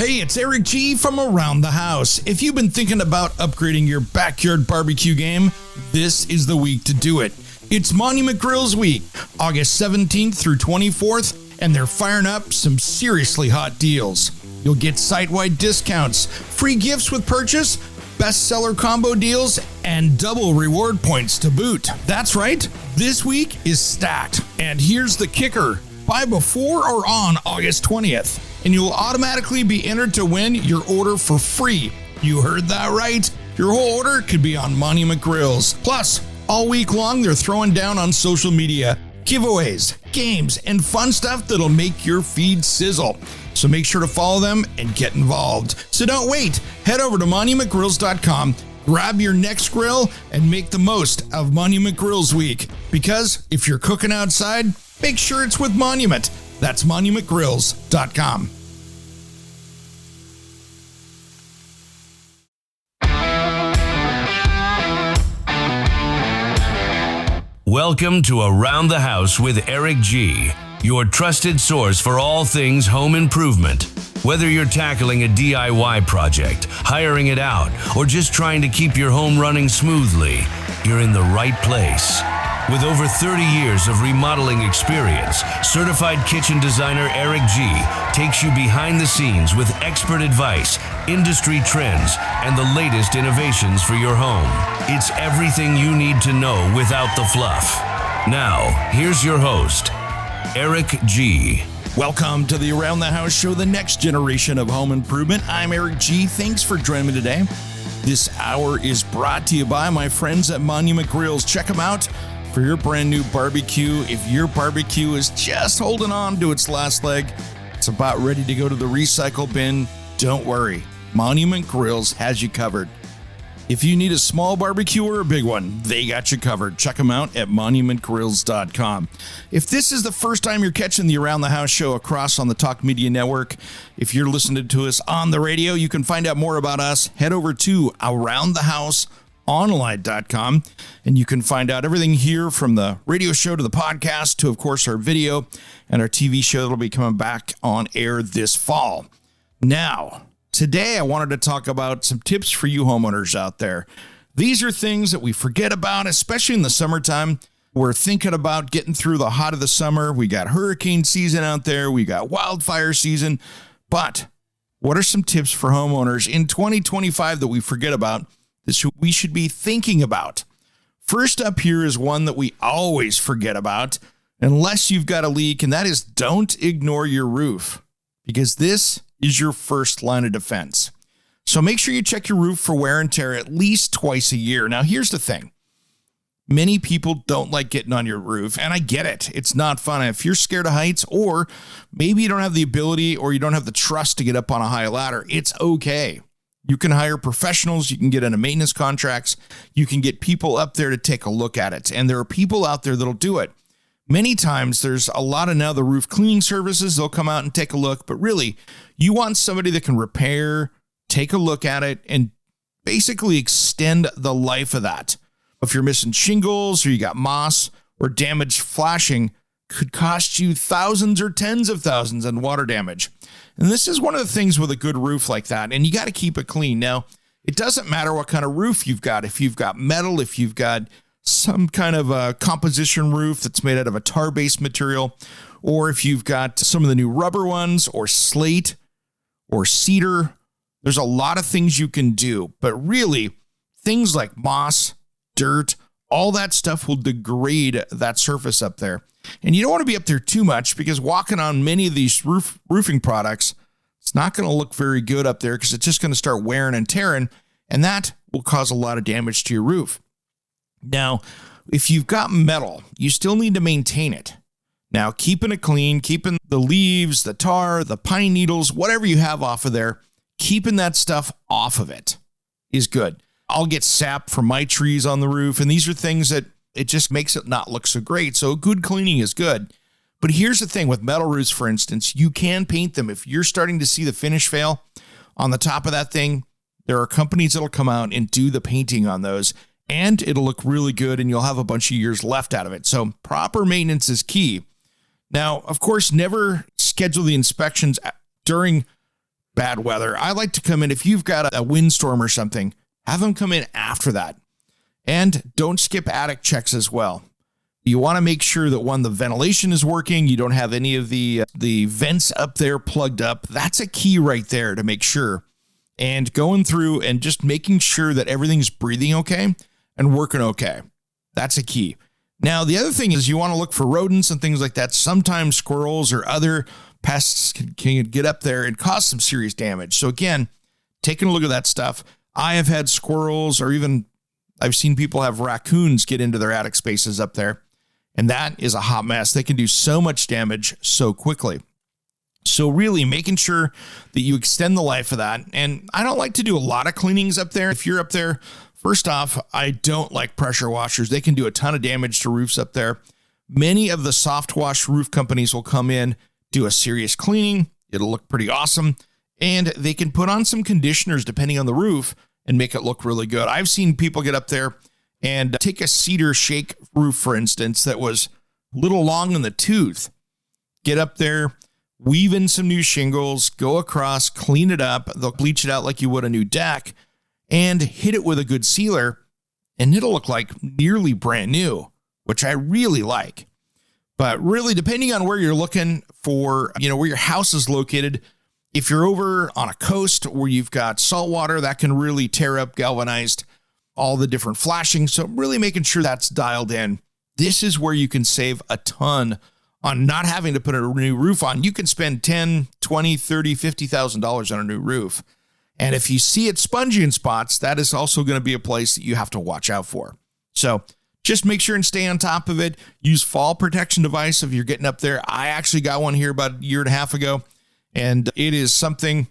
Hey, it's Eric G from Around the House. If you've been thinking about upgrading your backyard barbecue game, this is the week to do it. It's Monument Grills Week, August 17th through 24th, and they're firing up some seriously hot deals. You'll get site-wide discounts, free gifts with purchase, bestseller combo deals, and double reward points to boot. That's right, this week is stacked. And here's the kicker. Buy before or on August 20th, and you'll automatically be entered to win your order for free. You heard that right. Your whole order could be on Monument Grills. Plus, all week long, they're throwing down on social media giveaways, games, and fun stuff that'll make your feed sizzle. So make sure to follow them and get involved. So don't wait. Head over to monumentgrills.com, grab your next grill, and make the most of Monument Grills Week. Because if you're cooking outside, make sure it's with Monument. That's monumentgrills.com. Welcome to Around the House with Eric G., your trusted source for all things home improvement. Whether you're tackling a DIY project, hiring it out, or just trying to keep your home running smoothly, you're in the right place. With over 30 years of remodeling experience, certified kitchen designer Eric G. takes you behind the scenes with expert advice, industry trends, and the latest innovations for your home. It's everything you need to know without the fluff. Now, here's your host, Eric G. Welcome to the Around the House show, the next generation of home improvement. I'm Eric G. Thanks for joining me today. This hour is brought to you by my friends at Monument Grills. Check them out for your brand new barbecue. If your barbecue is just holding on to its last leg, it's about ready to go to the recycle bin, don't worry. Monument Grills has you covered. If you need a small barbecue or a big one, they got you covered. Check them out at monumentgrills.com. If this is the first time you're catching the Around the House show across on the Talk Media Network, if you're listening to us on the radio, you can find out more about us. Head over to aroundthehouseonline.com, and you can find out everything here from the radio show to the podcast to, of course, our video and our TV show that'll be coming back on air this fall. Now, today, I wanted to talk about some tips for you homeowners out there. These are things that we forget about, especially in the summertime. We're thinking about getting through the hot of the summer. We got hurricane season out there. We got wildfire season. But what are some tips for homeowners in 2025 that we forget about that we should be thinking about? First up here is one that we always forget about, unless you've got a leak, and that is don't ignore your roof, because this is your first line of defense. So make sure you check your roof for wear and tear at least twice a year. Now, here's the thing. Many people don't like getting on your roof, and I get it. It's not fun. If you're scared of heights, or maybe you don't have the ability or you don't have the trust to get up on a high ladder, it's okay. You can hire professionals. You can get into maintenance contracts. You can get people up there to take a look at it, and there are people out there that'll do it. Many times there's a lot of now the roof cleaning services. They'll come out and take a look, but really you want somebody that can repair, take a look at it, and basically extend the life of that. If you're missing shingles or you got moss or damaged flashing, could cost you thousands or tens of thousands in water damage. And this is one of the things with a good roof like that, and you got to keep it clean. Now, it doesn't matter what kind of roof you've got. If you've got metal, if you've got some kind of a composition roof that's made out of a tar-based material, or if you've got some of the new rubber ones or slate or cedar, there's a lot of things you can do. But really, things like moss, dirt, all that stuff will degrade that surface up there. And you don't want to be up there too much, because walking on many of these roofing products, it's not going to look very good up there, because it's just going to start wearing and tearing, and that will cause a lot of damage to your roof. Now, if you've got metal, you still need to maintain it. Now, keeping it clean, keeping the leaves, the tar, the pine needles, whatever you have off of there, keeping that stuff off of it is good. I'll get sap from my trees on the roof, and these are things that it just makes it not look so great. So good cleaning is good. But here's the thing with metal roofs, for instance, you can paint them. If you're starting to see the finish fail on the top of that thing, there are companies that'll come out and do the painting on those, and it'll look really good, and you'll have a bunch of years left out of it. So proper maintenance is key. Now, of course, never schedule the inspections during bad weather. I like to come in, if you've got a windstorm or something, have them come in after that. And don't skip attic checks as well. You want to make sure that the ventilation is working. You don't have any of the vents up there plugged up. That's a key right there to make sure. And going through and just making sure that everything's breathing okay and working okay. That's a key. Now, the other thing is you want to look for rodents and things like that. Sometimes squirrels or other pests can get up there and cause some serious damage. So again, taking a look at that stuff. I have had squirrels, or even I've seen people have raccoons get into their attic spaces up there. And that is a hot mess. They can do so much damage so quickly. So really making sure that you extend the life of that. And I don't like to do a lot of cleanings up there. If you're up there, first off, I don't like pressure washers. They can do a ton of damage to roofs up there. Many of the soft wash roof companies will come in, do a serious cleaning. It'll look pretty awesome. And they can put on some conditioners depending on the roof and make it look really good. I've seen people get up there and take a cedar shake roof, for instance, that was a little long in the tooth. Get up there, weave in some new shingles, go across, clean it up. They'll bleach it out like you would a new deck and hit it with a good sealer, and it'll look like nearly brand new, which I really like. But really, depending on where you're looking for, where your house is located, if you're over on a coast where you've got salt water, that can really tear up galvanized, all the different flashing. So really making sure that's dialed in. This is where you can save a ton on not having to put a new roof on. You can spend $10, $20, $30, $50,000 on a new roof. And if you see it spongy in spots, that is also going to be a place that you have to watch out for. So just make sure and stay on top of it. Use fall protection device if you're getting up there. I actually got one here about a year and a half ago, and it is something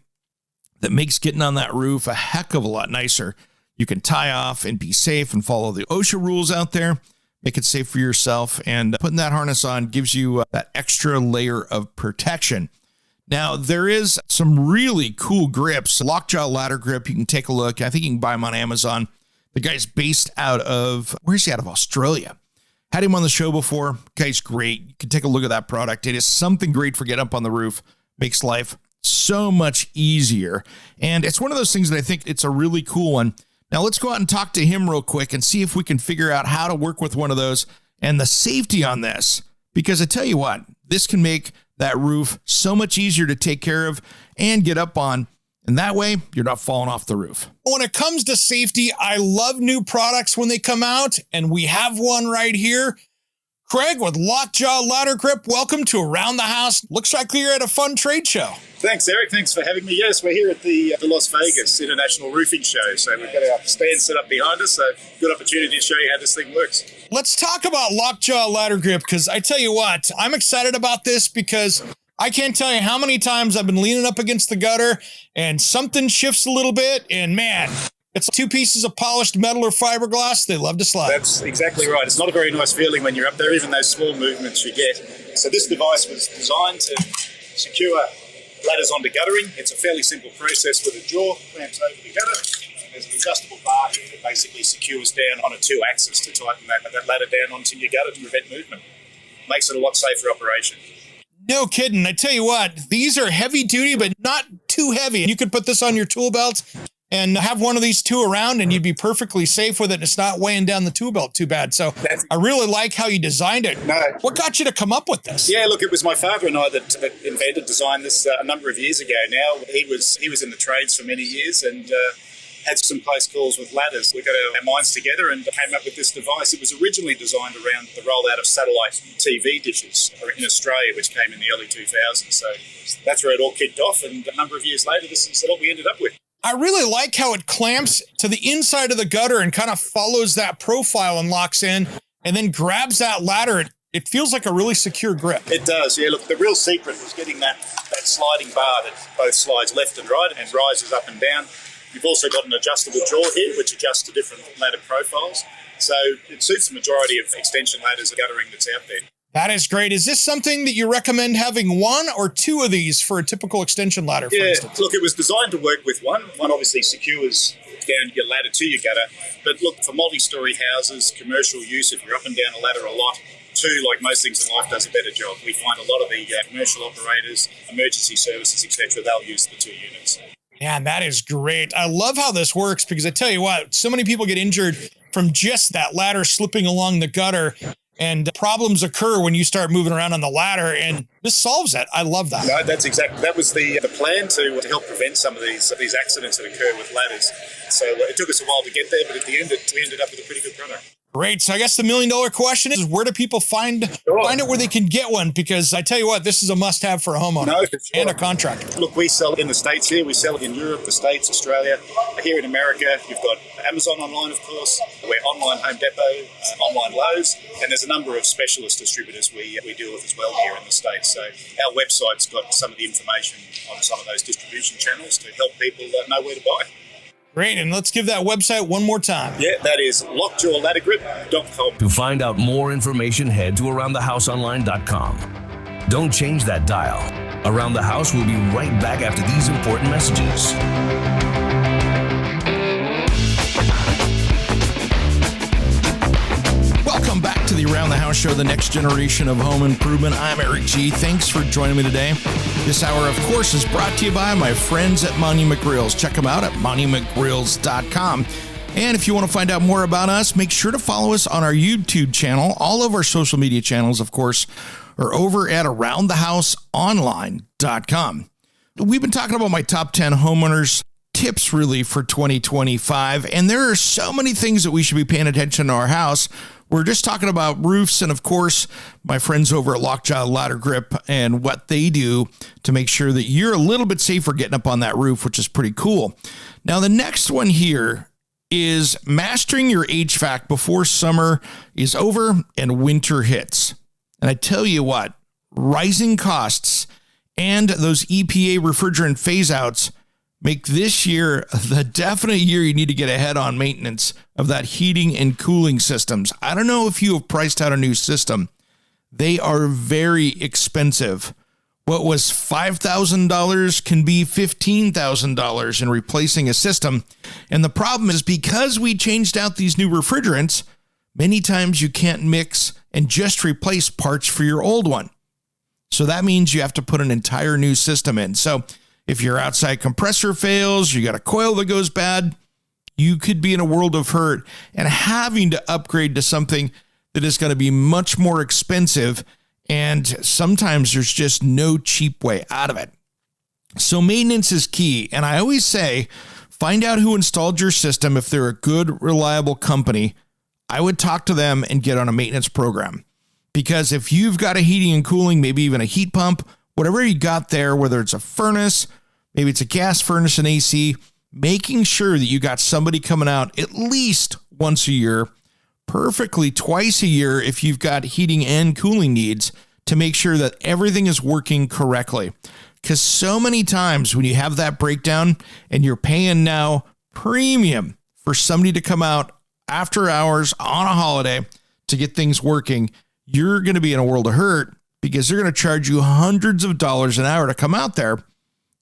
that makes getting on that roof a heck of a lot nicer. You can tie off and be safe and follow the OSHA rules out there. Make it safe for yourself. And putting that harness on gives you that extra layer of protection. Now, there is some really cool grips. Lockjaw ladder grip. You can take a look. I think you can buy them on Amazon. The guy's based out of, where's he out of? Australia. Had him on the show before. Guy's great. You can take a look at that product. It is something great for getting up on the roof. Makes life so much easier. And it's one of those things that I think it's a really cool one. Now let's go out and talk to him real quick and see if we can figure out how to work with one of those and the safety on this. Because I tell you what, this can make that roof so much easier to take care of and get up on. And that way, you're not falling off the roof. When it comes to safety, I love new products when they come out. And we have one right here. Craig with Lockjaw Ladder Grip, welcome to Around the House. Looks like you're at a fun trade show. Thanks, Eric. Thanks for having me. Yes, we're here at the Las Vegas International Roofing Show. So we've got our stand set up behind us. So good opportunity to show you how this thing works. Let's talk about Lockjaw Ladder Grip, because I tell you what, I'm excited about this because I can't tell you how many times I've been leaning up against the gutter and something shifts a little bit and man, it's two pieces of polished metal or fiberglass. They love to slide. That's exactly right. It's not a very nice feeling when you're up there, even those small movements you get. So this device was designed to secure ladders onto guttering. It's a fairly simple process with a jaw clamps over the gutter. There's an adjustable bar here that basically secures down on a 2-axis to tighten that ladder down onto your gutter to prevent movement. Makes it a lot safer operation. No kidding. I tell you what, these are heavy duty, but not too heavy. You could put this on your tool belt and have one of these two around and you'd be perfectly safe with it. And it's not weighing down the tool belt too bad. So I really like how you designed it. No. What got you to come up with this? Yeah, look, it was my father and I that designed this a number of years ago now. He was in the trades for many years and had some close calls with ladders. We got our minds together and came up with this device. It was originally designed around the rollout of satellite TV dishes in Australia, which came in the early 2000s. So that's where it all kicked off. And a number of years later, this is what we ended up with. I really like how it clamps to the inside of the gutter and kind of follows that profile and locks in and then grabs that ladder. It feels like a really secure grip. It does, yeah. Look, the real secret was getting that sliding bar that both slides left and right and rises up and down. You've also got an adjustable jaw here, which adjusts to different ladder profiles. So it suits the majority of extension ladders and guttering that's out there. That is great. Is this something that you recommend having one or two of these for a typical extension ladder, for instance? Look, it was designed to work with one. One obviously secures down your ladder to your gutter. But look, for multi-story houses, commercial use, if you're up and down a ladder a lot, two, like most things in life, does a better job. We find a lot of the commercial operators, emergency services, etc., they'll use the 2 units. Yeah, that is great. I love how this works because I tell you what, so many people get injured from just that ladder slipping along the gutter, and problems occur when you start moving around on the ladder, and this solves it. I love that. No, that was the plan to help prevent some of these accidents that occur with ladders. So it took us a while to get there, but at the end, we ended up with a pretty good product. Great. So I guess the $1 million question is, where do people find it where they can get one? Because I tell you what, this is a must-have for a homeowner and a contractor. Look, we sell in the States here. We sell it in Europe, the States, Australia. Here in America, you've got Amazon online, of course. We're online Home Depot, online Lowe's, and there's a number of specialist distributors we deal with as well here in the States. So our website's got some of the information on some of those distribution channels to help people know where to buy. Great, and let's give that website one more time. Yeah, that is lockjawladdergrip.com. To find out more information, head to aroundthehouseonline.com. Don't change that dial. Around the House will be right back after these important messages. Welcome back to the Around the House show, the next generation of home improvement. I'm Eric G. Thanks for joining me today. This hour, of course, is brought to you by my friends at Monument Grills. Check them out at monumentgrills.com. And if you want to find out more about us, make sure to follow us on our YouTube channel. All of our social media channels, of course, are over at aroundthehouseonline.com. We've been talking about my top 10 homeowners tips really for 2025, and there are so many things that we should be paying attention to our house. We're just talking about roofs and, of course, my friends over at Lockjaw Ladder Grip and what they do to make sure that you're a little bit safer getting up on that roof, which is pretty cool. Now, the next one here is mastering your HVAC before summer is over and winter hits. And I tell you what, rising costs and those EPA refrigerant phase-outs make this year the definite year you need to get ahead on maintenance of that heating and cooling systems. I don't know if you have priced out a new system. They are very expensive. What was $5,000 can be $15,000 in replacing a system. And the problem is because we changed out these new refrigerants, many times you can't mix and just replace parts for your old one. So that means you have to put an entire new system in. So if your outside compressor fails, you got a coil that goes bad, you could be in a world of hurt and having to upgrade to something that is going to be much more expensive. And sometimes there's just no cheap way out of it. So maintenance is key. And I always say, find out who installed your system. If they're a good, reliable company, I would talk to them and get on a maintenance program. Because if you've got a heating and cooling, maybe even a heat pump, whatever you got there, whether it's a furnace, maybe it's a gas furnace and AC, making sure that you got somebody coming out at least once a year, perfectly twice a year if you've got heating and cooling needs, to make sure that everything is working correctly. Because so many times when you have that breakdown and you're paying now premium for somebody to come out after hours on a holiday to get things working, you're going to be in a world of hurt because they're going to charge you hundreds of dollars an hour to come out there.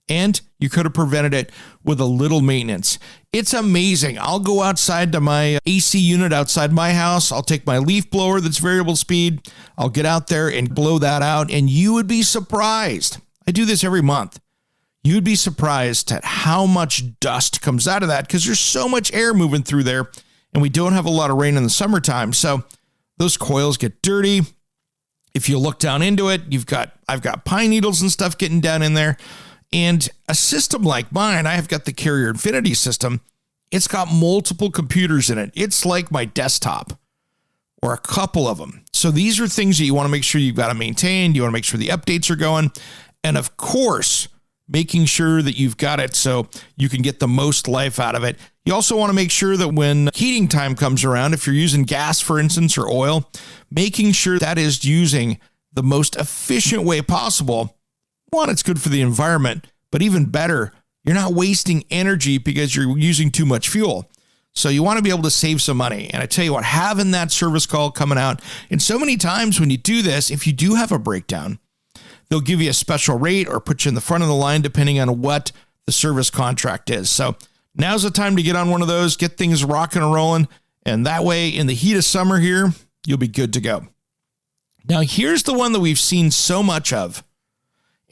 And you could have prevented it with a little maintenance. It's amazing. I'll go outside to my AC unit outside my house. I'll take my leaf blower that's variable speed. I'll get out there and blow that out. And you would be surprised. I do this every month. You'd be surprised at how much dust comes out of that because there's so much air moving through there. And we don't have a lot of rain in the summertime. So those coils get dirty. If you look down into it, I've got pine needles and stuff getting down in there. And a system like mine, I have got the Carrier Infinity system. It's got multiple computers in it. It's like my desktop or a couple of them. So these are things that you want to make sure you've got to maintain. You want to make sure the updates are going. And of course, making sure that you've got it so you can get the most life out of it. You also want to make sure that when heating time comes around, if you're using gas, for instance, or oil, making sure that is using the most efficient way possible. One, it's good for the environment, but even better, you're not wasting energy because you're using too much fuel. So you want to be able to save some money. And I tell you what, having that service call coming out, and so many times when you do this, if you do have a breakdown, they'll give you a special rate or put you in the front of the line depending on what the service contract is. So now's the time to get on one of those, get things rocking and rolling. And that way, in the heat of summer here, you'll be good to go. Now, here's the one that we've seen so much of,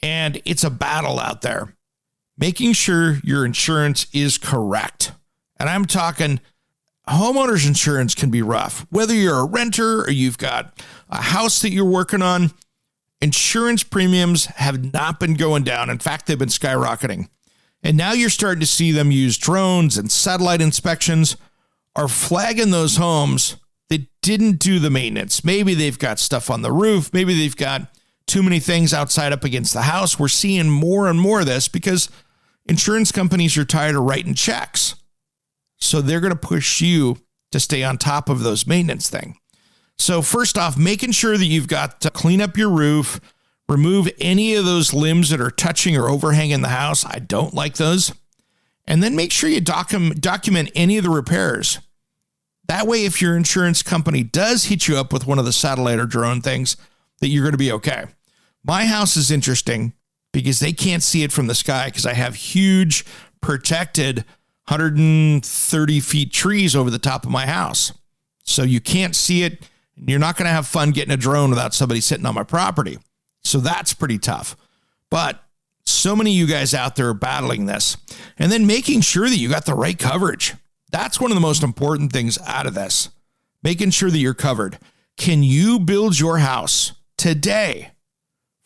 and it's a battle out there. Making sure your insurance is correct. And I'm talking homeowners insurance can be rough. Whether you're a renter or you've got a house that you're working on, insurance premiums have not been going down. In fact, they've been skyrocketing. And now you're starting to see them use drones and satellite inspections are flagging those homes that didn't do the maintenance. Maybe they've got stuff on the roof. Maybe they've got too many things outside up against the house. We're seeing more and more of this because insurance companies are tired of writing checks. So they're going to push you to stay on top of those maintenance things. So first off, making sure that you've got to clean up your roof, remove any of those limbs that are touching or overhanging the house. I don't like those. And then make sure you document any of the repairs. That way, if your insurance company does hit you up with one of the satellite or drone things, that you're going to be okay. My house is interesting because they can't see it from the sky because I have huge protected 130 feet trees over the top of my house. So you can't see it. You're not going to have fun getting a drone without somebody sitting on my property. So that's pretty tough. But so many of you guys out there are battling this. And then making sure that you got the right coverage. That's one of the most important things out of this. Making sure that you're covered. Can you build your house today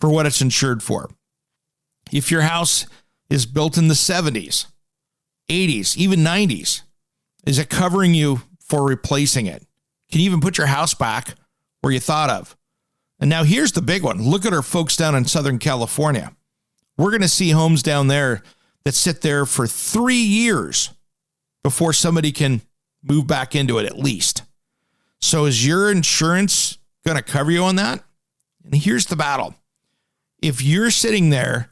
for what it's insured for? If your house is built in the 70s, 80s, even 90s, is it covering you for replacing it? Can you even put your house back where you thought of? And now here's the big one. Look at our folks down in Southern California. We're going to see homes down there that sit there for 3 years before somebody can move back into it at least. So is your insurance going to cover you on that? And here's the battle. If you're sitting there,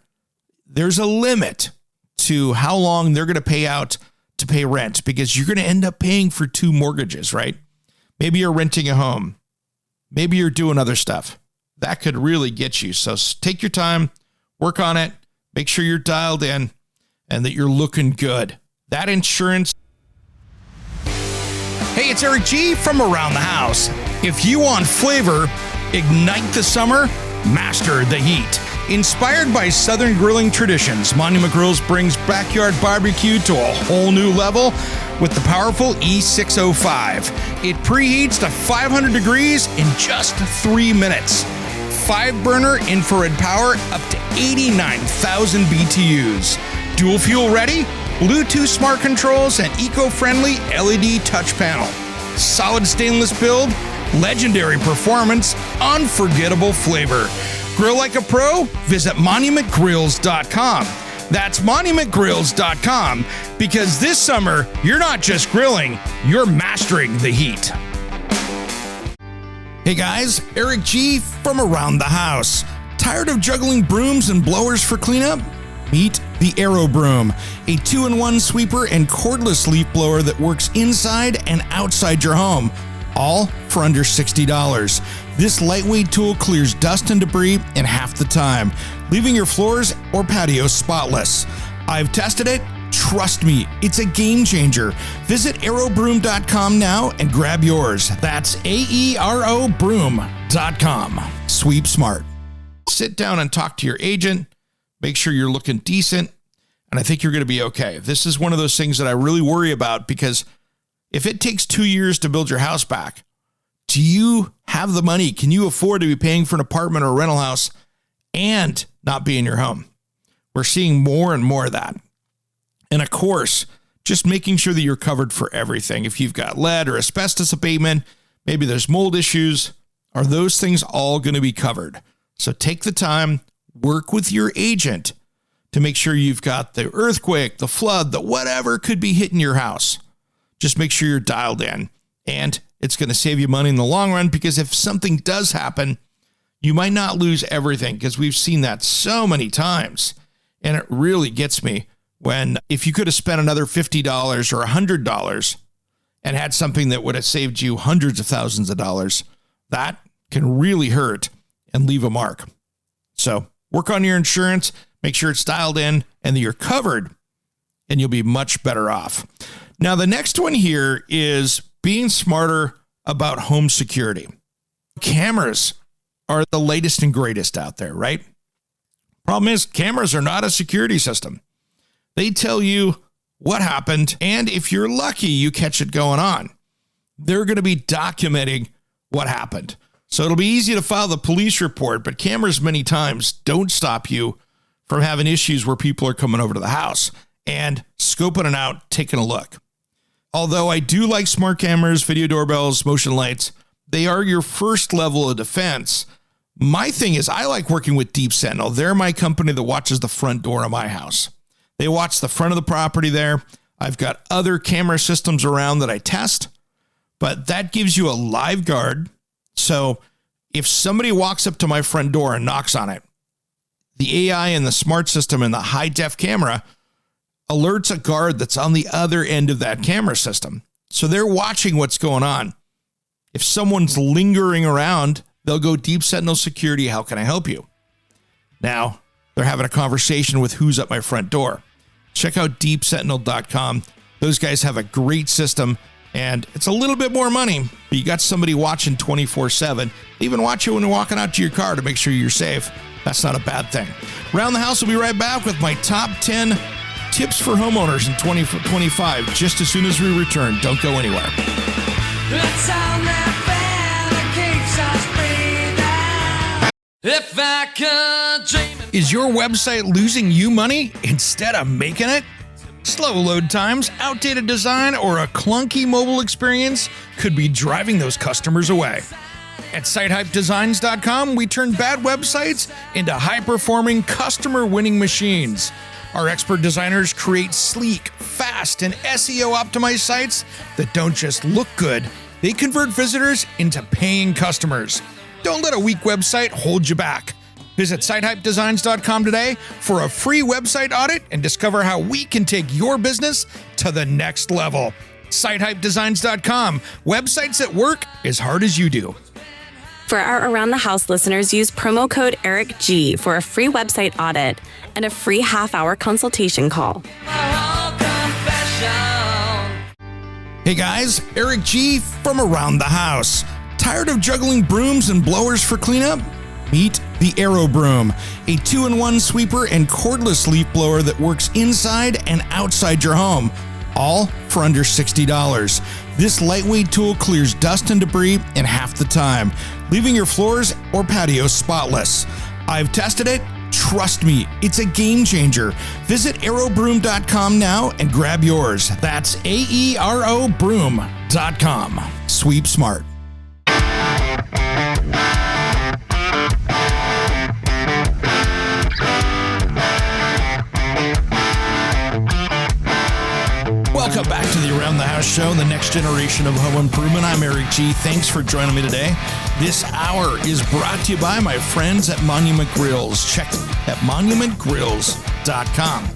there's a limit to how long they're going to pay out to pay rent because you're going to end up paying for 2 mortgages, right? Maybe you're renting a home. Maybe you're doing other stuff. That could really get you. So take your time, work on it, make sure you're dialed in and that you're looking good. That insurance. Hey, it's Eric G from Around the House. If you want flavor, ignite the summer, master the heat. Inspired by Southern grilling traditions, Monument Grills brings backyard barbecue to a whole new level with the powerful E605. It preheats to 500 degrees in just 3 minutes. 5-burner infrared power up to 89,000 BTUs. Dual fuel ready, Bluetooth smart controls, and eco-friendly LED touch panel. Solid stainless build, legendary performance, unforgettable flavor. Grill like a pro? Visit monumentgrills.com. That's monumentgrills.com because this summer, you're not just grilling, you're mastering the heat. Hey guys, Eric G from Around the House. Tired of juggling brooms and blowers for cleanup? Meet the Aero Broom, a 2-in-1 sweeper and cordless leaf blower that works inside and outside your home, all for under $60. This lightweight tool clears dust and debris in half the time, leaving your floors or patio spotless. I've tested it. Trust me, it's a game changer. Visit aerobroom.com now and grab yours. That's aerobroom.com. Sweep smart. Sit down and talk to your agent. Make sure you're looking decent. And I think you're going to be okay. This is one of those things that I really worry about because if it takes 2 years to build your house back, do you have the money? Can you afford to be paying for an apartment or a rental house and not be in your home? We're seeing more and more of that. And of course, just making sure that you're covered for everything. If you've got lead or asbestos abatement, maybe there's mold issues, are those things all going to be covered? So take the time, work with your agent to make sure you've got the earthquake, the flood, the whatever could be hitting your house. Just make sure you're dialed in. And it's going to save you money in the long run because if something does happen, you might not lose everything because we've seen that so many times. And it really gets me when if you could have spent another $50 or $100 and had something that would have saved you hundreds of thousands of dollars, that can really hurt and leave a mark. So work on your insurance, make sure it's dialed in and that you're covered and you'll be much better off. Now, the next one here is being smarter about home security. Cameras are the latest and greatest out there, right? Problem is, cameras are not a security system. They tell you what happened, and if you're lucky, you catch it going on. They're going to be documenting what happened. So it'll be easy to file the police report, but cameras many times don't stop you from having issues where people are coming over to the house and scoping it out, taking a look. Although I do like smart cameras, video doorbells, motion lights, they are your first level of defense. My thing is I like working with Deep Sentinel. They're my company that watches the front door of my house. They watch the front of the property there. I've got other camera systems around that I test, but that gives you a live guard. So if somebody walks up to my front door and knocks on it, the AI and the smart system and the high def camera alerts a guard that's on the other end of that camera system. So they're watching what's going on. If someone's lingering around, they'll go Deep Sentinel Security. How can I help you? Now they're having a conversation with who's at my front door. Check out deepsentinel.com. Those guys have a great system, and it's a little bit more money, but you got somebody watching 24/7. They even watch you when you're walking out to your car to make sure you're safe. That's not a bad thing. Around the House will be right back with my top 10 tips for homeowners in 2025 just as soon as we return. Don't go anywhere. It's on that fan that keeps us breathing. If I could dream. Is your website losing you money instead of making it? Slow load times, outdated design, or a clunky mobile experience could be driving those customers away. At SiteHypeDesigns.com, we turn bad websites into high-performing, customer-winning machines. Our expert designers create sleek, fast, and SEO-optimized sites that don't just look good, they convert visitors into paying customers. Don't let a weak website hold you back. Visit SiteHypeDesigns.com today for a free website audit and discover how we can take your business to the next level. SiteHypeDesigns.com, websites that work as hard as you do. For our Around the House listeners, use promo code ERICG for a free website audit and a free half-hour consultation call. Hey guys, Eric G from Around the House. Tired of juggling brooms and blowers for cleanup? Meet the Aero Broom, a 2-in-1 sweeper and cordless leaf blower that works inside and outside your home, all for under $60. This lightweight tool clears dust and debris in half the time, leaving your floors or patio spotless. I've tested it. Trust me, it's a game changer. Visit aerobroom.com now and grab yours. That's AERO broom.com. Sweep smart. Welcome back to the Around the House show, the next generation of home improvement. I'm Eric G. Thanks for joining me today. This hour is brought to you by my friends at Monument Grills. Check them at monumentgrills.com.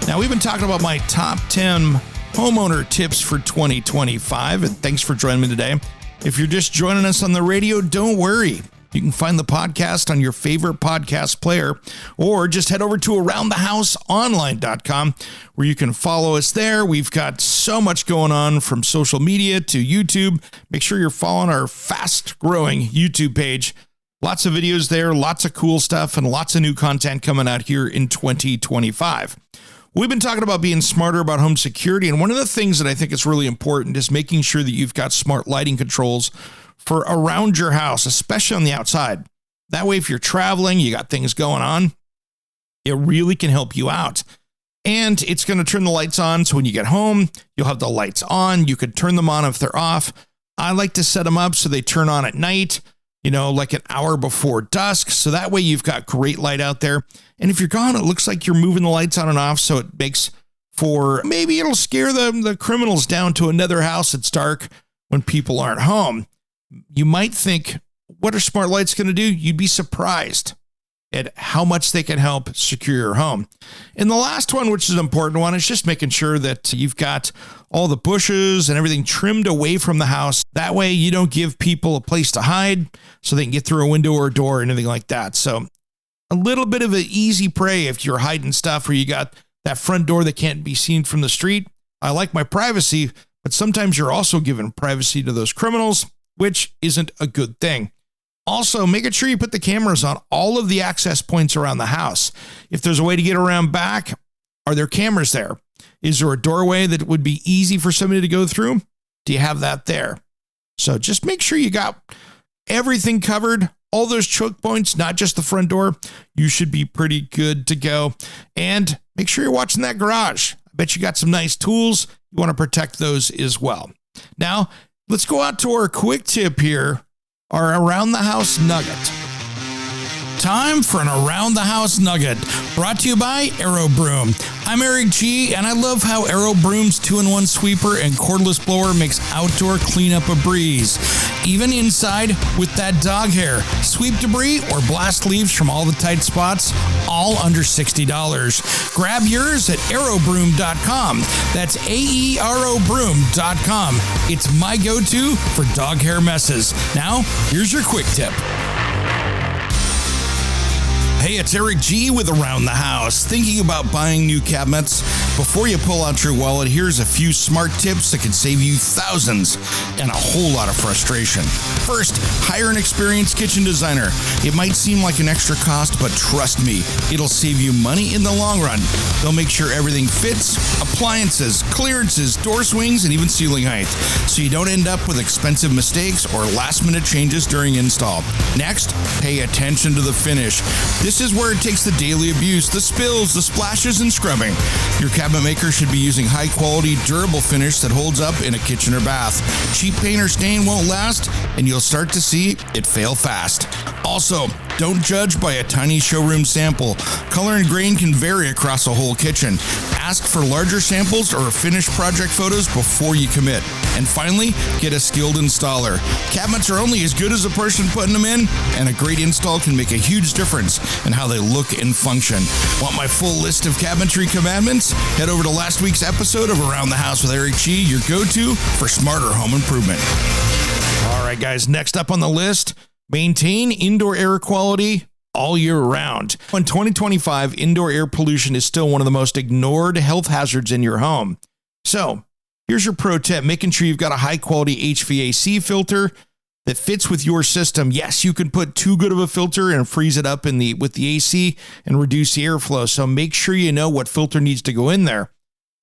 Now, we've been talking about my top 10 homeowner tips for 2025, and thanks for joining me today. If you're just joining us on the radio, don't worry. You can find the podcast on your favorite podcast player, or just head over to aroundthehouseonline.com where you can follow us there. We've got so much going on from social media to YouTube. Make sure you're following our fast growing YouTube page. Lots of videos there, lots of cool stuff, and lots of new content coming out here in 2025. We've been talking about being smarter about home security, and one of the things that I think is really important is making sure that you've got smart lighting controls for around your house, especially on the outside. That way, if you're traveling, you got things going on, it really can help you out. And it's going to turn the lights on, so when you get home, you'll have the lights on. You could turn them on if they're off. I like to set them up so they turn on at night, like an hour before dusk. So that way you've got great light out there. And if you're gone, it looks like you're moving the lights on and off, so it makes for, maybe it'll scare the criminals down to another house that's dark when people aren't home. You might think, what are smart lights going to do? You'd be surprised at how much they can help secure your home. And the last one, which is an important one, is just making sure that you've got all the bushes and everything trimmed away from the house. That way you don't give people a place to hide so they can get through a window or a door or anything like that. So a little bit of an easy prey if you're hiding stuff or you got that front door that can't be seen from the street. I like my privacy, but sometimes you're also giving privacy to those criminals, which isn't a good thing. Also, making sure you put the cameras on all of the access points around the house. If there's a way to get around back, are there cameras there? Is there a doorway that would be easy for somebody to go through? Do you have that there? So just make sure you got everything covered, all those choke points, not just the front door. You should be pretty good to go. And make sure you're watching that garage. I bet you got some nice tools. You want to protect those as well. Now, let's go out to our quick tip here, our Around the House Nugget. Time for an Around the House Nugget, brought to you by Aero Broom. I'm Eric G, and I love how Aero Broom's 2-in-1 sweeper and cordless blower makes outdoor cleanup a breeze. Even inside with that dog hair. Sweep debris or blast leaves from all the tight spots, all under $60. Grab yours at aerobroom.com. That's AEROBroom.com. It's my go-to for dog hair messes. Now, here's your quick tip. Hey, it's Eric G with Around the House. Thinking about buying new cabinets? Before you pull out your wallet, here's a few smart tips that can save you thousands and a whole lot of frustration. First, hire an experienced kitchen designer. It might seem like an extra cost, but trust me, it'll save you money in the long run. They'll make sure everything fits, appliances, clearances, door swings, and even ceiling height, so you don't end up with expensive mistakes or last-minute changes during install. Next, pay attention to the finish. This is where it takes the daily abuse, the spills, the splashes, and scrubbing. Your cabinet maker should be using high-quality, durable finish that holds up in a kitchen or bath. Cheap paint or stain won't last, and you'll start to see it fail fast. Also, don't judge by a tiny showroom sample. Color and grain can vary across a whole kitchen. Ask for larger samples or finished project photos before you commit. And finally, get a skilled installer. Cabinets are only as good as the person putting them in, and a great install can make a huge difference in how they look and function. Want my full list of cabinetry commandments? Head over to last week's episode of Around the House with Eric G, your go-to for smarter home improvement. All right, guys, next up on the list, maintain indoor air quality all year round. In 2025, indoor air pollution is still one of the most ignored health hazards in your home. So, here's your pro tip, making sure you've got a high-quality HVAC filter that fits with your system. Yes, you can put too good of a filter and freeze it up with the AC and reduce the airflow. So make sure you know what filter needs to go in there.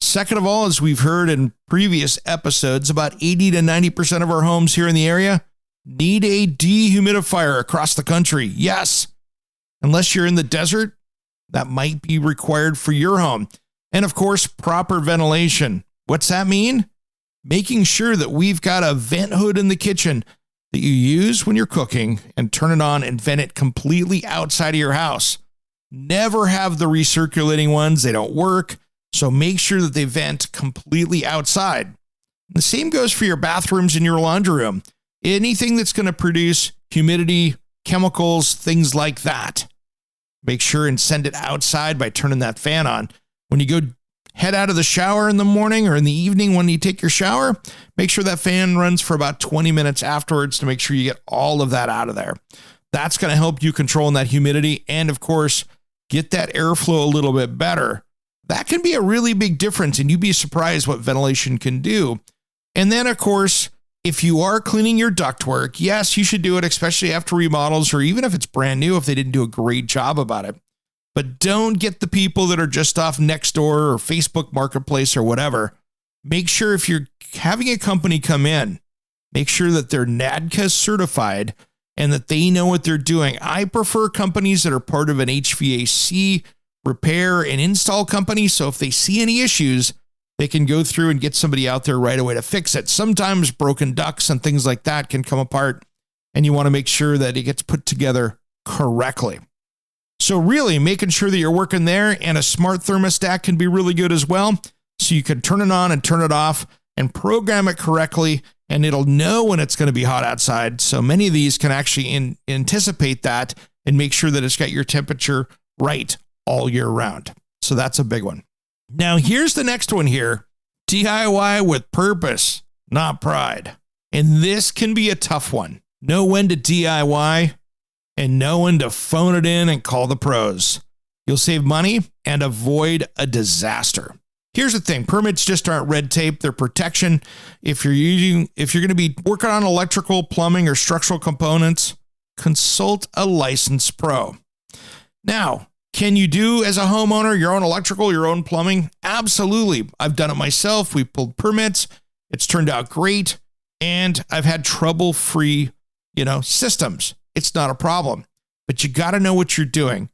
Second of all, as we've heard in previous episodes, about 80 to 90% of our homes here in the area need a dehumidifier across the country. Yes, unless you're in the desert, that might be required for your home. And of course, proper ventilation. What's that mean? Making sure that we've got a vent hood in the kitchen that you use when you're cooking and turn it on and vent it completely outside of your house. Never have the recirculating ones. They don't work. So make sure that they vent completely outside. The same goes for your bathrooms and your laundry room. Anything that's going to produce humidity, chemicals, things like that. Make sure and send it outside by turning that fan on. When you go head out of the shower in the morning or in the evening when you take your shower, make sure that fan runs for about 20 minutes afterwards to make sure you get all of that out of there. That's going to help you control that humidity and, of course, get that airflow a little bit better. That can be a really big difference, and you'd be surprised what ventilation can do. And then, of course, if you are cleaning your ductwork, yes, you should do it, especially after remodels or even if it's brand new, if they didn't do a great job about it. But don't get the people that are just off Nextdoor or Facebook Marketplace or whatever. Make sure if you're having a company come in, make sure that they're NADCA certified and that they know what they're doing. I prefer companies that are part of an HVAC repair and install company. So if they see any issues, they can go through and get somebody out there right away to fix it. Sometimes broken ducts and things like that can come apart, and you want to make sure that it gets put together correctly. So really making sure that you're working there, and a smart thermostat can be really good as well. So you can turn it on and turn it off and program it correctly, and it'll know when it's going to be hot outside. So many of these can actually anticipate that and make sure that it's got your temperature right all year round. So that's a big one. Now here's the next one here. DIY with purpose, not pride. And this can be a tough one. Know when to DIY and know when to phone it in and call the pros. You'll save money and avoid a disaster. Here's the thing. Permits just aren't red tape. They're protection. If you're going to be working on electrical, plumbing, or structural components, consult a licensed pro. Now, can you do as a homeowner your own electrical, your own plumbing? Absolutely. I've done it myself. We pulled permits. It's turned out great. And I've had trouble-free, systems. It's not a problem. But you got to know what you're doing.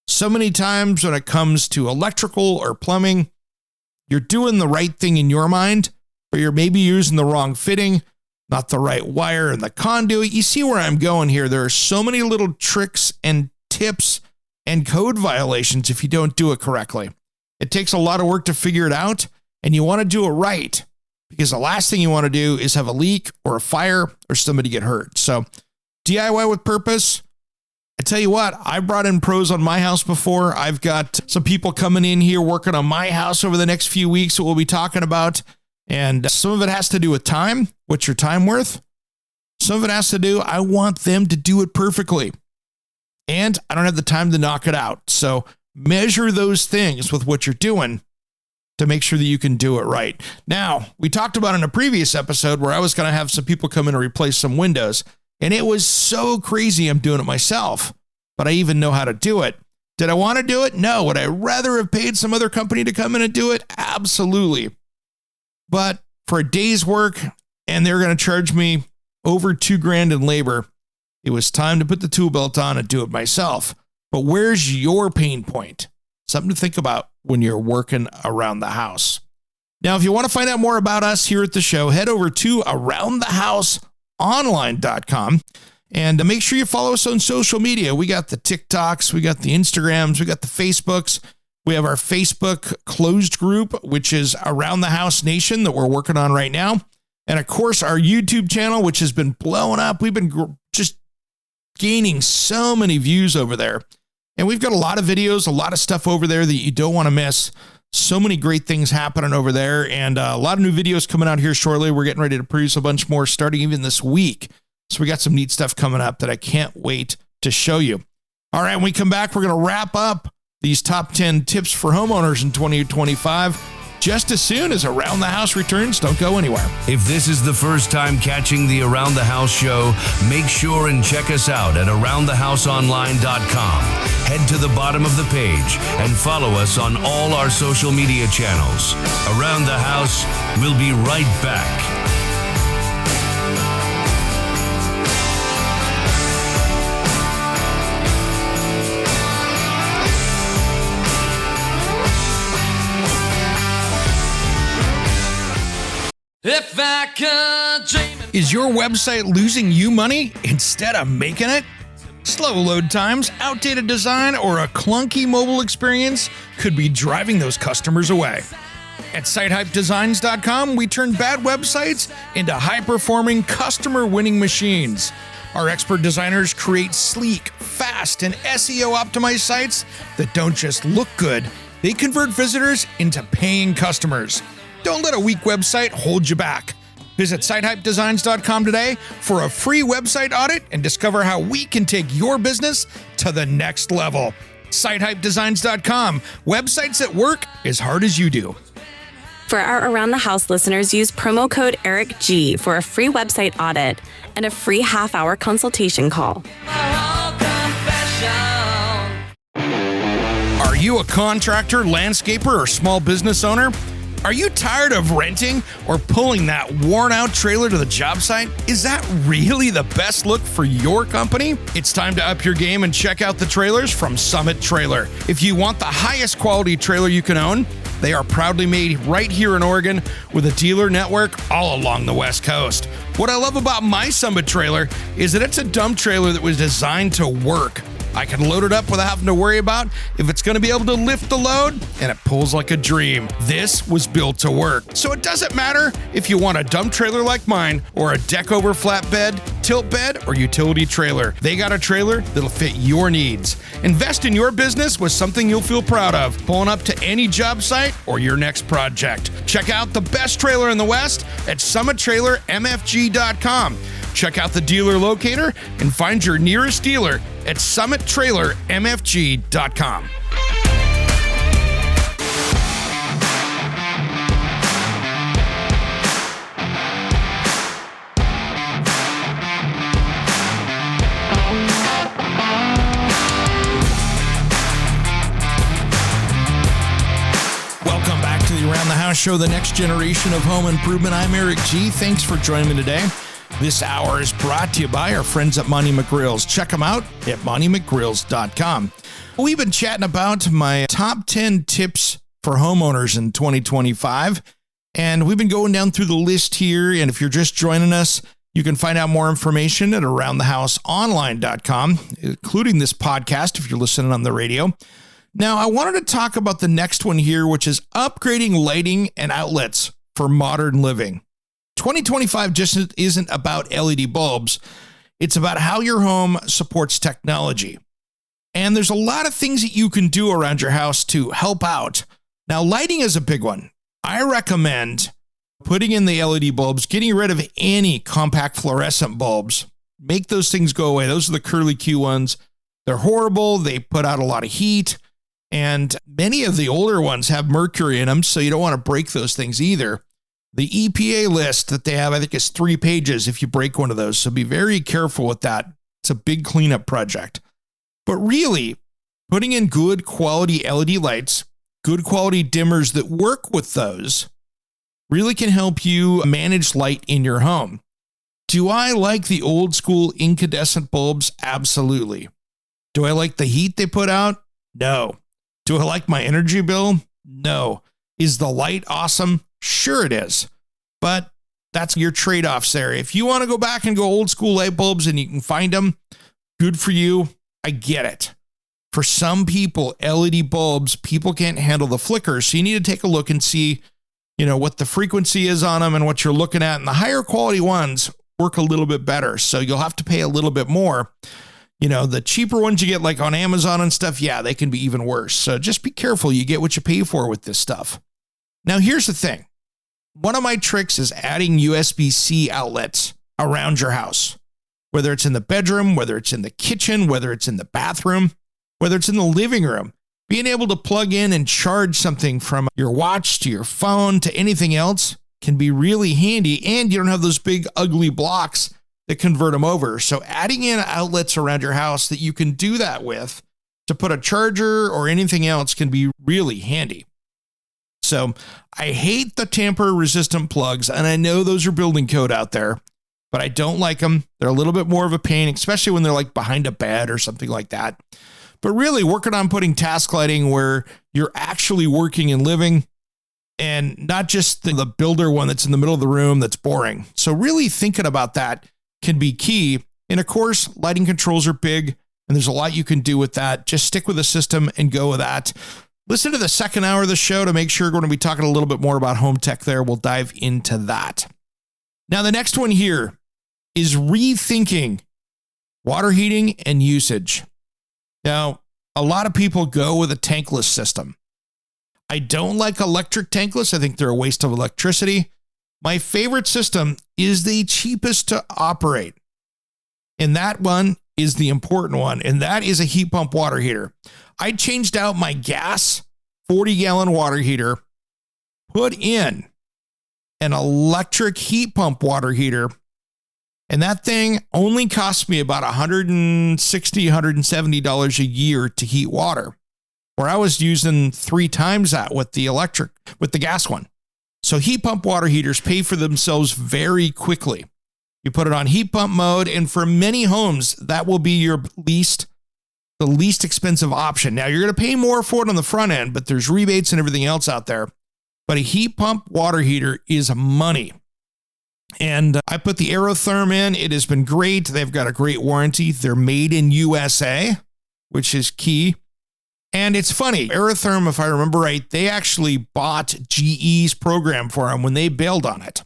So many times when it comes to electrical or plumbing, you're doing the right thing in your mind, but you're maybe using the wrong fitting, not the right wire and the conduit. You see where I'm going here. There are so many little tricks and tips and code violations if you don't do it correctly. It takes a lot of work to figure it out, and you want to do it right, because the last thing you want to do is have a leak or a fire or somebody get hurt. So DIY with purpose. I tell you what, I brought in pros on my house before. I've got some people coming in here working on my house over the next few weeks that we'll be talking about. And some of it has to do with time. What's your time worth? Some of it has to do, I want them to do it perfectly. And I don't have the time to knock it out. So measure those things with what you're doing to make sure that you can do it right. Now, we talked about in a previous episode where I was going to have some people come in and replace some windows. And it was so crazy I'm doing it myself, but I even know how to do it. Did I want to do it? No. Would I rather have paid some other company to come in and do it? Absolutely. But for a day's work, and they're going to charge me over $2,000 in labor, it was time to put the tool belt on and do it myself. But where's your pain point? Something to think about when you're working around the house. Now, if you want to find out more about us here at the show, head over to aroundthehouseonline.com and make sure you follow us on social media. We got the TikToks, we got the Instagrams, we got the Facebooks. We have our Facebook closed group, which is Around the House Nation, that we're working on right now. And of course, our YouTube channel, which has been blowing up. We've been just gaining so many views over there. And we've got a lot of videos, a lot of stuff over there that you don't want to miss. So many great things happening over there, and a lot of new videos coming out here shortly. We're getting ready to produce a bunch more starting even this week. So we got some neat stuff coming up that I can't wait to show you. All right, when we come back, we're going to wrap up these top 10 tips for homeowners in 2025 just as soon as Around the House returns. Don't go anywhere. If this is the first time catching the Around the House show, make sure and check us out at aroundthehouseonline.com. Head to the bottom of the page and follow us on all our social media channels. Around the House, we'll be right back. If I could dream. Is your website losing you money instead of making it? Slow load times, outdated design, or a clunky mobile experience could be driving those customers away. At SiteHypeDesigns.com, we turn bad websites into high-performing, customer-winning machines. Our expert designers create sleek, fast, and SEO-optimized sites that don't just look good, they convert visitors into paying customers. Don't let a weak website hold you back. Visit SiteHypeDesigns.com today for a free website audit and discover how we can take your business to the next level. SiteHypeDesigns.com. Websites that work as hard as you do. For our Around the House listeners, use promo code ERICG for a free website audit and a free half-hour consultation call. Are you a contractor, landscaper, or small business owner? Are you tired of renting or pulling that worn-out trailer to the job site? Is that really the best look for your company? It's time to up your game and check out the trailers from Summit Trailer. If you want the highest quality trailer you can own, they are proudly made right here in Oregon with a dealer network all along the West Coast. What I love about my Summit Trailer is that it's a dump trailer that was designed to work. I can load it up without having to worry about if it's going to be able to lift the load, and it pulls like a dream. This was built to work. So it doesn't matter if you want a dump trailer like mine or a deck over flatbed, tilt bed, or utility trailer. They got a trailer that'll fit your needs. Invest in your business with something you'll feel proud of, pulling up to any job site or your next project. Check out the best trailer in the West at SummitTrailerMFG.com. Check out the dealer locator and find your nearest dealer at SummitTrailerMFG.com. show, The Next Generation of Home Improvement. I'm Eric G. Thanks for joining me today. This hour is brought to you by our friends at Monument Grills. Check them out at monumentgrills.com. We've been chatting about my top 10 tips for homeowners in 2025, and we've been going down through the list here. And if you're just joining us, you can find out more information at aroundthehouseonline.com, including this podcast if you're listening on the radio. Now, I wanted to talk about the next one here, which is upgrading lighting and outlets for modern living. 2025 just isn't about LED bulbs. It's about how your home supports technology. And there's a lot of things that you can do around your house to help out. Now, lighting is a big one. I recommend putting in the LED bulbs, getting rid of any compact fluorescent bulbs. Make those things go away. Those are the curly Q ones. They're horrible. They put out a lot of heat. And many of the older ones have mercury in them, so you don't want to break those things either. The EPA list that they have, I think, is 3 pages if you break one of those. So be very careful with that. It's a big cleanup project. But really, putting in good quality LED lights, good quality dimmers that work with those, really can help you manage light in your home. Do I like the old school incandescent bulbs? Absolutely. Do I like the heat they put out? No. Do I like my energy bill? No. Is the light awesome? Sure it is. But that's your trade-offs there. If you want to go back and go old school light bulbs and you can find them, good for you. I get it. For some people, LED bulbs, people can't handle the flicker. So you need to take a look and see, what the frequency is on them and what you're looking at. And the higher quality ones work a little bit better. So you'll have to pay a little bit more. The cheaper ones you get like on Amazon and stuff, yeah, they can be even worse. So just be careful. You get what you pay for with this stuff. Now, here's the thing. One of my tricks is adding USB-C outlets around your house, whether it's in the bedroom, whether it's in the kitchen, whether it's in the bathroom, whether it's in the living room. Being able to plug in and charge something from your watch to your phone to anything else can be really handy, and you don't have those big ugly blocks that convert them over. So adding in outlets around your house that you can do that with to put a charger or anything else can be really handy. So I hate the tamper-resistant plugs, and I know those are building code out there, but I don't like them. They're a little bit more of a pain, especially when they're like behind a bed or something like that. But really working on putting task lighting where you're actually working and living, and not just the builder one that's in the middle of the room that's boring. So really thinking about that can be key. And of course, lighting controls are big, and there's a lot you can do with that. Just stick with the system and go with that. Listen to the second hour of the show to make sure we're going to be talking a little bit more about home tech there. We'll dive into that. Now, the next one here is rethinking water heating and usage. Now, a lot of people go with a tankless system. I don't like electric tankless. I think they're a waste of electricity. My favorite system is the cheapest to operate. And that one is the important one. And that is a heat pump water heater. I changed out my gas 40-gallon water heater, put in an electric heat pump water heater, and that thing only cost me about $160, $170 a year to heat water, where I was using 3 times that with the gas one. So heat pump water heaters pay for themselves very quickly. You put it on heat pump mode, and for many homes, that will be the least expensive option. Now, you're going to pay more for it on the front end, but there's rebates and everything else out there. But a heat pump water heater is money. And I put the Aerotherm in. It has been great. They've got a great warranty. They're made in USA, which is key. And it's funny, Aerotherm, if I remember right, they actually bought GE's program for them when they bailed on it.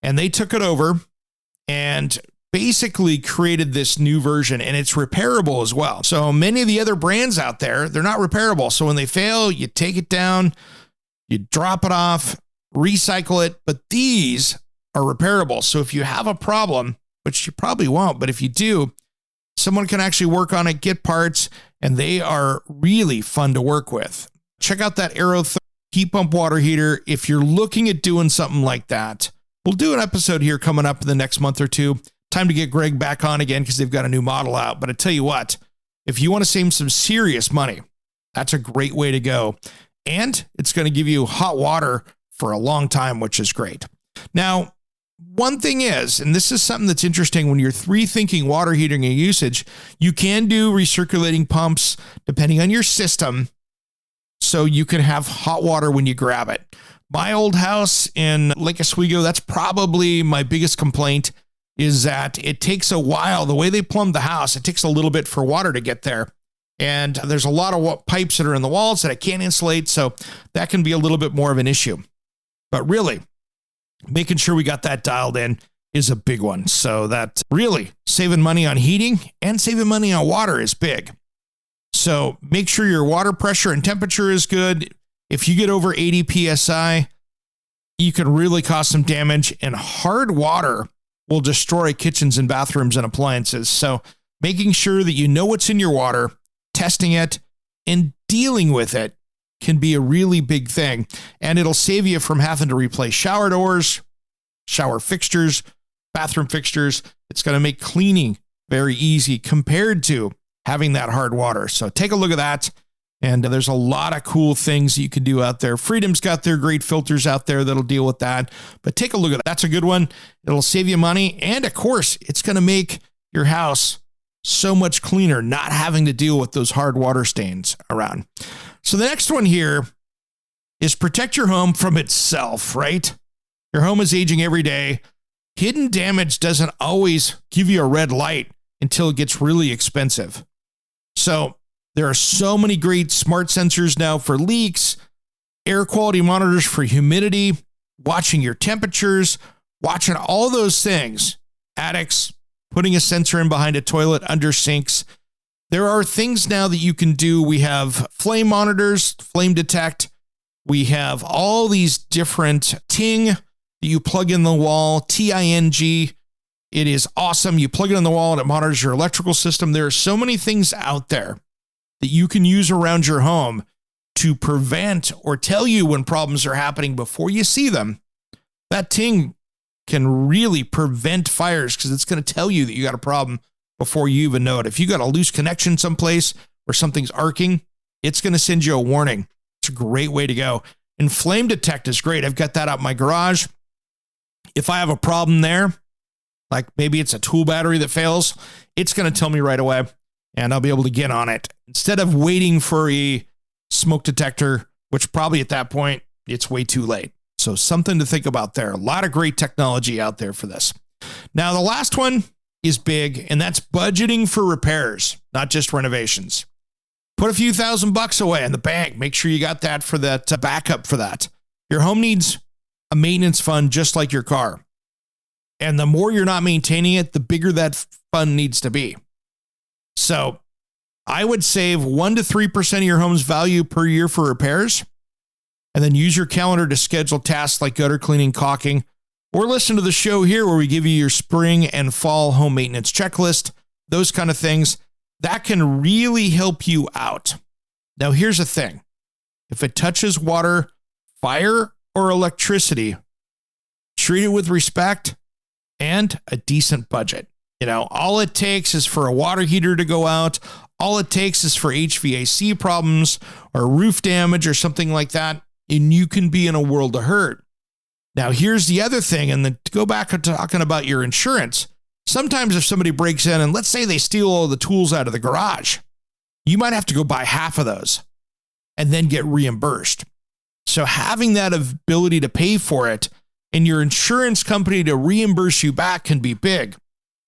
And they took it over and basically created this new version, and it's repairable as well. So many of the other brands out there, they're not repairable. So when they fail, you take it down, you drop it off, recycle it, but these are repairable. So if you have a problem, which you probably won't, but if you do, someone can actually work on it, get parts, and they are really fun to work with. Check out that Aerotherm heat pump water heater if you're looking at doing something like that. We'll do an episode here coming up in the next month or two. Time to get Greg back on again because they've got a new model out. But I tell you what, if you want to save some serious money, that's a great way to go. And it's going to give you hot water for a long time, which is great. Now, one thing is, and this is something that's interesting when you're rethinking water heating and usage, you can do recirculating pumps depending on your system, so you can have hot water when you grab it. My old house in Lake Oswego, that's probably my biggest complaint, is that it takes a while. The way they plumbed the house, it takes a little bit for water to get there. And there's a lot of pipes that are in the walls that I can't insulate, so that can be a little bit more of an issue. But really, making sure we got that dialed in is a big one. So that really saving money on heating and saving money on water is big. So make sure your water pressure and temperature is good. If you get over 80 PSI, you can really cause some damage, and hard water will destroy kitchens and bathrooms and appliances. So making sure that you know what's in your water, testing it, and dealing with it can be a really big thing. And it'll save you from having to replace shower doors, shower fixtures, bathroom fixtures. It's going to make cleaning very easy compared to having that hard water. So take a look at that. And there's a lot of cool things that you can do out there. Freedom's got their great filters out there that'll deal with that. But take a look at that. That's a good one. It'll save you money. And of course, it's going to make your house so much cleaner, not having to deal with those hard water stains around. So the next one here is protect your home from itself, right? Your home is aging every day. Hidden damage doesn't always give you a red light until it gets really expensive. So there are so many great smart sensors now for leaks, air quality monitors for humidity, watching your temperatures, watching all those things, attics, putting a sensor in behind a toilet, under sinks. There are things now that you can do. We have flame monitors, flame detect. We have all these different ting that you plug in the wall, TING. It is awesome. You plug it in the wall and it monitors your electrical system. There are so many things out there that you can use around your home to prevent or tell you when problems are happening before you see them. That ting can really prevent fires because it's going to tell you that you got a problem before you even know it. If you got a loose connection someplace or something's arcing, it's going to send you a warning. It's a great way to go. And flame detect is great. I've got that out in my garage. If I have a problem there, like maybe it's a tool battery that fails, it's going to tell me right away and I'll be able to get on it instead of waiting for a smoke detector, which probably at that point, it's way too late. So something to think about there. A lot of great technology out there for this. Now, the last one is big, and that's budgeting for repairs, not just renovations. Put a few $1,000 away in the bank. Make sure you got that for that backup for that. Your home needs a maintenance fund just like your car. And the more you're not maintaining it, the bigger that fund needs to be. So I would save 1 to 3% of your home's value per year for repairs, and then use your calendar to schedule tasks like gutter cleaning, caulking, or listen to the show here where we give you your spring and fall home maintenance checklist, those kind of things. That can really help you out. Now, here's the thing. If it touches water, fire, or electricity, treat it with respect and a decent budget. You know, all it takes is for a water heater to go out. All it takes is for HVAC problems or roof damage or something like that, and you can be in a world of hurt. Now, here's the other thing, and then to go back to talking about your insurance, sometimes if somebody breaks in and let's say they steal all the tools out of the garage, you might have to go buy half of those and then get reimbursed. So having that ability to pay for it and your insurance company to reimburse you back can be big.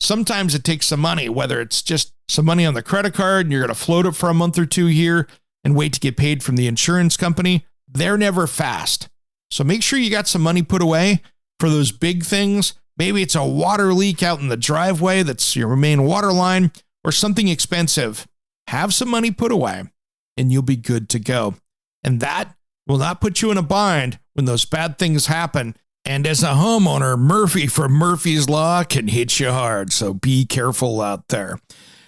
Sometimes it takes some money, whether it's just some money on the credit card and you're going to float it for a month or two here and wait to get paid from the insurance company. They're never fast. So make sure you got some money put away for those big things. Maybe it's a water leak out in the driveway that's your main water line or something expensive. Have some money put away and you'll be good to go. And that will not put you in a bind when those bad things happen. And as a homeowner, Murphy from Murphy's Law can hit you hard. So be careful out there.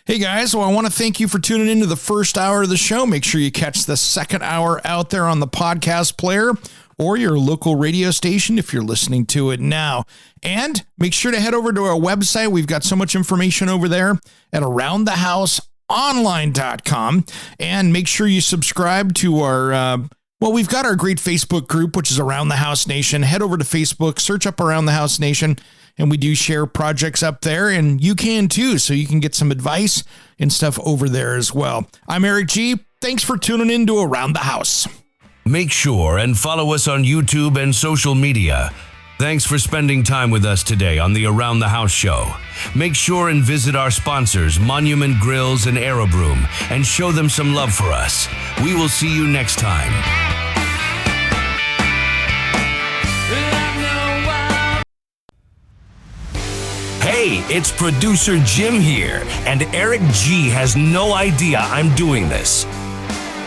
Hey guys, well, I want to thank you for tuning into the first hour of the show. Make sure you catch the second hour out there on the podcast player or your local radio station if you're listening to it now. And make sure to head over to our website. We've got so much information over there at aroundthehouseonline.com. And make sure you subscribe to our Well, we've got our great Facebook group, which is Around the House Nation. Head over to Facebook, search up Around the House Nation, and we do share projects up there, and you can too, so you can get some advice and stuff over there as well. I'm Eric G. Thanks for tuning in to Around the House. Make sure and follow us on YouTube and social media. Thanks for spending time with us today on the Around the House show. Make sure and visit our sponsors, Monument Grills and Aerobroom, and show them some love for us. We will see you next time. Hey, it's producer Jim here, and Eric G has no idea I'm doing this.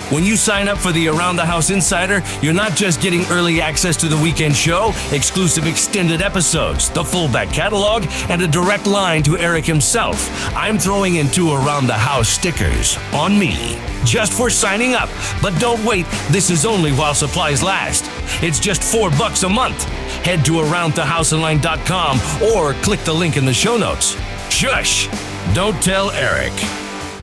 When you sign up for the Around the House Insider, you're not just getting early access to the weekend show, exclusive extended episodes, the full back catalog, and a direct line to Eric himself. I'm throwing in 2 Around the House stickers on me, just for signing up. But don't wait, this is only while supplies last. It's just $4 a month. Head to AroundTheHouseOnline.com or click the link in the show notes. Shush! Don't tell Eric.